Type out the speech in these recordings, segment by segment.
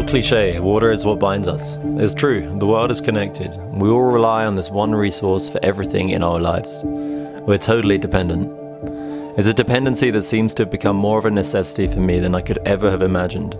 cliche, water is what binds us. It's true, the world is connected. We all rely on this one resource for everything in our lives. We're totally dependent. It's a dependency that seems to have become more of a necessity for me than I could ever have imagined.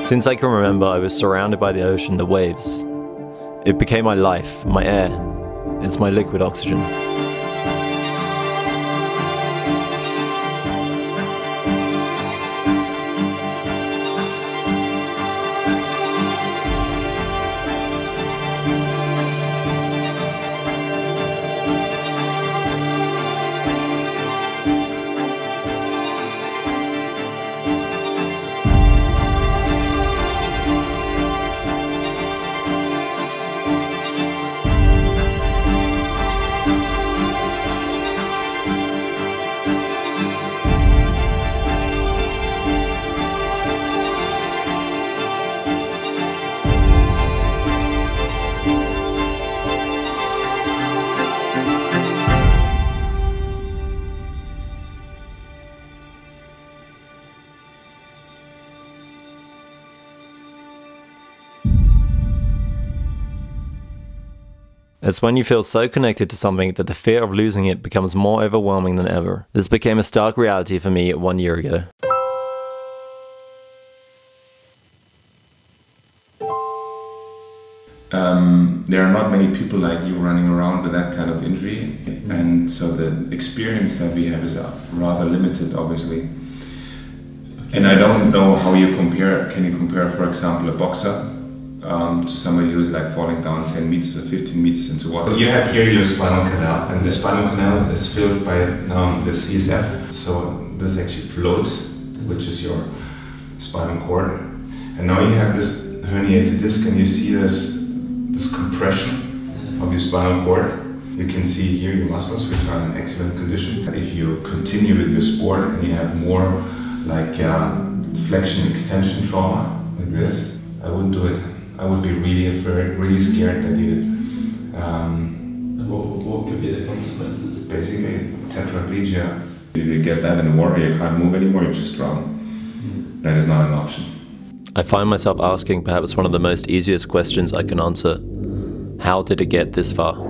Since I can remember, I was surrounded by the ocean, the waves. It became my life, my air. It's my liquid oxygen. It's when you feel so connected to something that the fear of losing it becomes more overwhelming than ever. This became a stark reality for me 1 year ago. There are not many people like you running around with that kind of injury, and so the experience that we have is rather limited, obviously. And I don't know how you compare. Can you compare, for example, a boxer to somebody who's like falling down 10 meters or 15 meters into water? You have here your spinal canal, and the spinal canal is filled by the CSF. So this actually floats, which is your spinal cord. And now you have this herniated disc, and you see this compression of your spinal cord. You can see here your muscles, which are in excellent condition. If you continue with your sport and you have more like flexion extension trauma like this, I wouldn't do it. I would be really afraid, really scared that you. What could be the consequences? Basically, tetraplegia. If you get that in the water, you can't move anymore, you just drown. That is not an option. I find myself asking perhaps one of the most easiest questions I can answer. How did it get this far?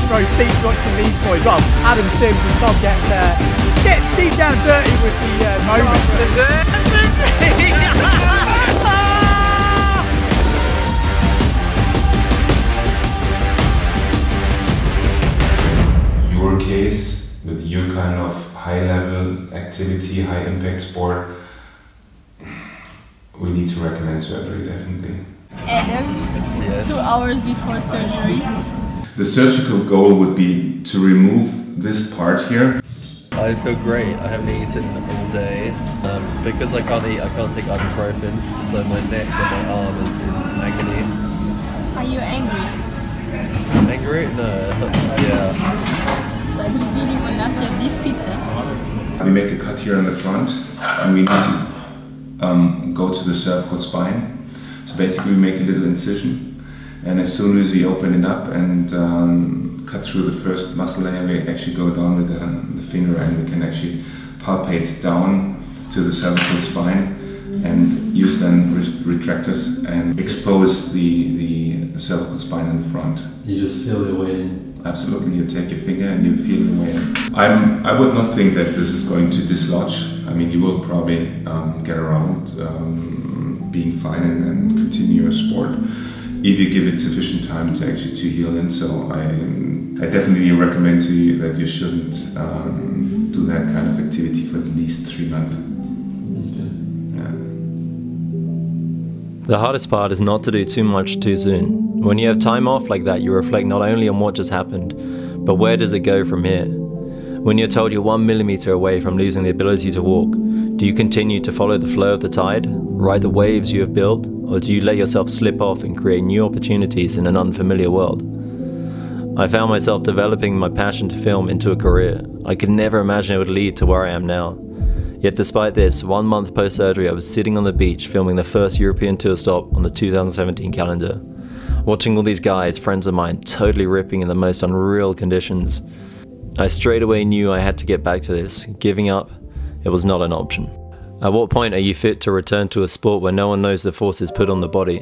Row seats watching these boys. Well, Adam Sims and Tom get deep down dirty with the moments. Your case with your kind of high-level activity, high-impact sport, we need to recommend surgery, definitely. And 2 hours before surgery. The surgical goal would be to remove this part here. I I feel great. I haven't eaten all day. Because I can't eat, I can't take ibuprofen, so my neck and my arm is in agony. Are you angry? Angry? No. Yeah. So he really will not have this pizza. We make a cut here in the front, and we need to go to the cervical spine. So basically we make a little incision, and as soon as we open it up and cut through the first muscle layer, we actually go down with the finger, and we can actually palpate down to the cervical spine and use then retractors and expose the cervical spine in the front. You just feel your way in. Absolutely, you take your finger and you feel the way in. I would not think that this is going to dislodge. I mean, you will probably get around being fine and continue your sport if you give it sufficient time to actually to heal. And so I definitely recommend to you that you shouldn't do that kind of activity for at least 3 months. The hardest part is not to do too much too soon. When you have time off like that, you reflect not only on what just happened, but where does it go from here? When you're told you're 1 millimeter away from losing the ability to walk, do you continue to follow the flow of the tide, ride the waves you have built, or do you let yourself slip off and create new opportunities in an unfamiliar world? I found myself developing my passion to film into a career. I could never imagine it would lead to where I am now. Yet despite this, 1 month post-surgery I was sitting on the beach filming the first European tour stop on the 2017 calendar. Watching all these guys, friends of mine, totally ripping in the most unreal conditions. I straight away knew I had to get back to this. Giving up, it was not an option. At what point are you fit to return to a sport where no one knows the forces put on the body?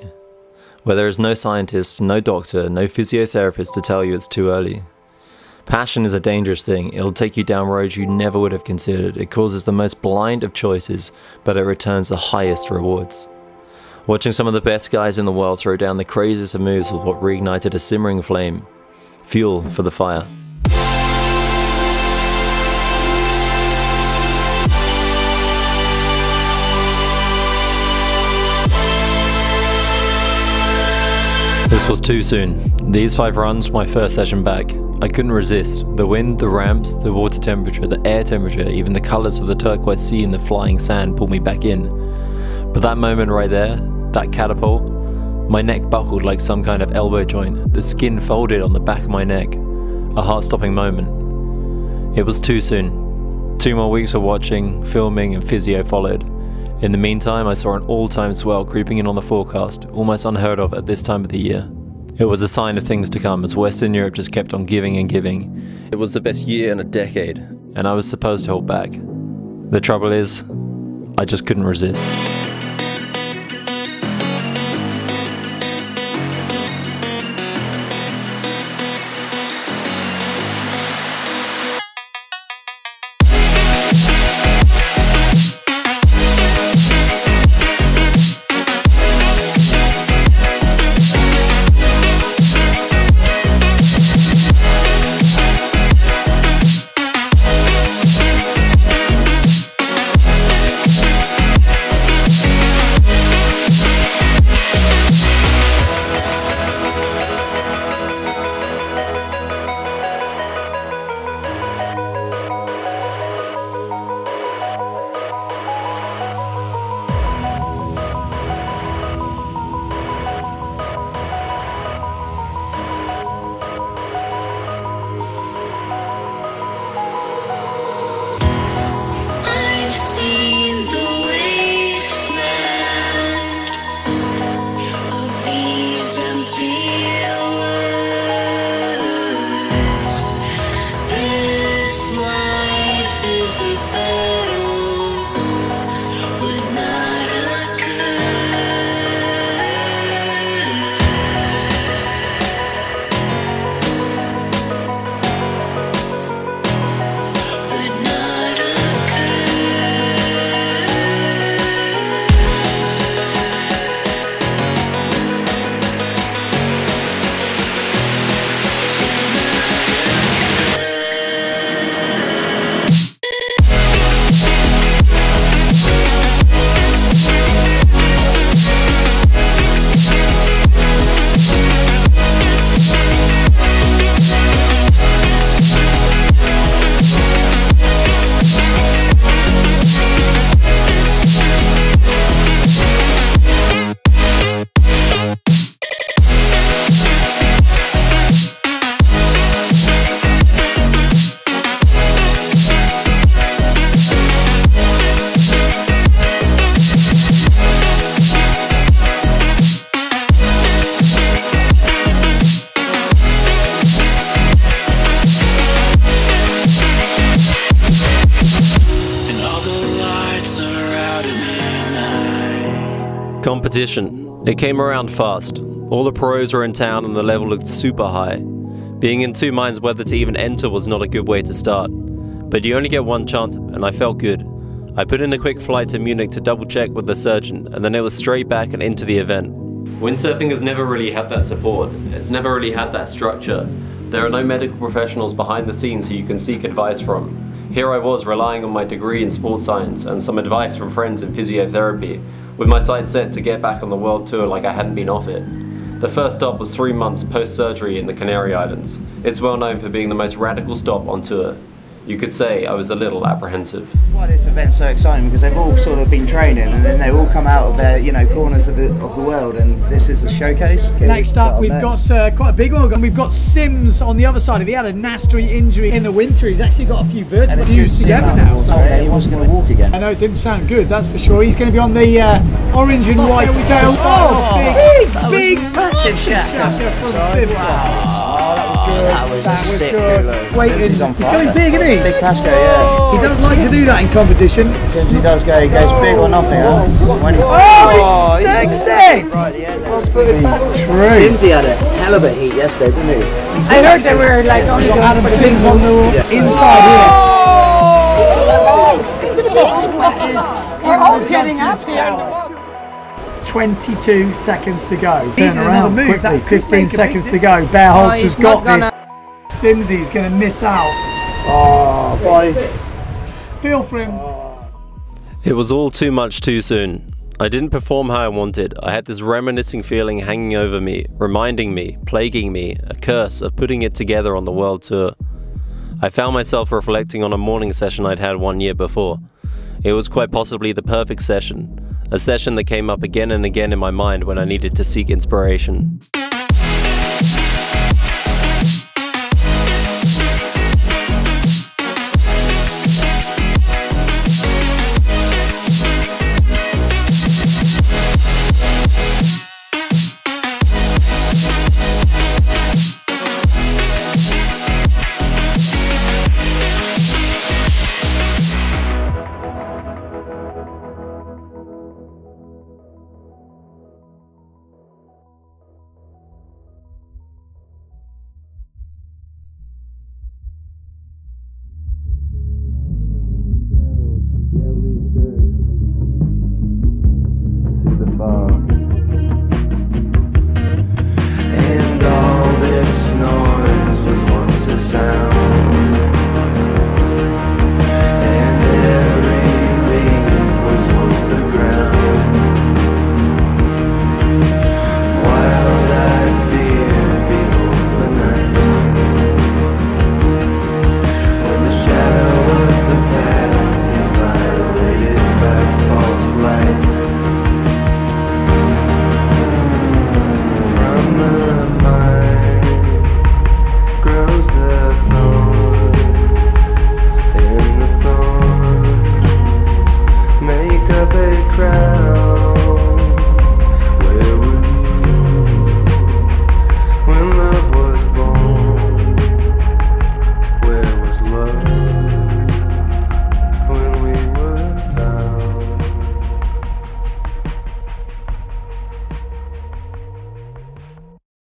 Where there is no scientist, no doctor, no physiotherapist to tell you it's too early. Passion is a dangerous thing. It'll take you down roads you never would have considered. It causes the most blind of choices, but it returns the highest rewards. Watching some of the best guys in the world throw down the craziest of moves was what reignited a simmering flame. Fuel for the fire. This was too soon. These 5 runs were my first session back. I couldn't resist. The wind, the ramps, the water temperature, the air temperature, even the colours of the turquoise sea and the flying sand pulled me back in. But that moment right there, that catapult, my neck buckled like some kind of elbow joint. The skin folded on the back of my neck. A heart-stopping moment. It was too soon. 2 more weeks of watching, filming and physio followed. In the meantime, I saw an all-time swell creeping in on the forecast, almost unheard of at this time of the year. It was a sign of things to come as Western Europe just kept on giving and giving. It was the best year in a decade, and I was supposed to hold back. The trouble is, I just couldn't resist. Competition. It came around fast. All the pros were in town and the level looked super high. Being in two minds whether to even enter was not a good way to start. But you only get one chance, and I felt good. I put in a quick flight to Munich to double check with the surgeon, and then it was straight back and into the event. Windsurfing has never really had that support. It's never really had that structure. There are no medical professionals behind the scenes who you can seek advice from. Here I was relying on my degree in sports science and some advice from friends in physiotherapy, with my sights set to get back on the world tour like I hadn't been off it. The first stop was 3 months post-surgery in the Canary Islands. It's well known for being the most radical stop on tour. You could say I was a little apprehensive. Why this event's so exciting, because they've all sort of been training and then they all come out of their, corners of the world, and this is a showcase. Next up, we've got quite a big one. We've got Sims on the other side. If he had a nasty injury in the winter, he's actually got a few vertebrae fused together now. So he was going to walk again. I know it didn't sound good, that's for sure. He's going to be on the orange and white sail. Big, massive shaka from Sim. That was sick. Waiting. He's going big, isn't he? Big Pasco, yeah. He does like to do that in competition. Since he does go, he goes big or nothing. When he, he six. Right, yeah, Simsy had a hell of a heat yesterday, didn't he? I heard they were like only Adam Sims on the inside here. We're all getting up here. 22 seconds to go. Turn around quickly. 15 seconds to go. Bear Holtz has got this. Simsy's going to miss out. Oh, boy. Feel for him. It was all too much too soon. I didn't perform how I wanted. I had this reminiscing feeling hanging over me, reminding me, plaguing me, a curse of putting it together on the world tour. I found myself reflecting on a morning session I'd had 1 year before. It was quite possibly the perfect session. A session that came up again and again in my mind when I needed to seek inspiration.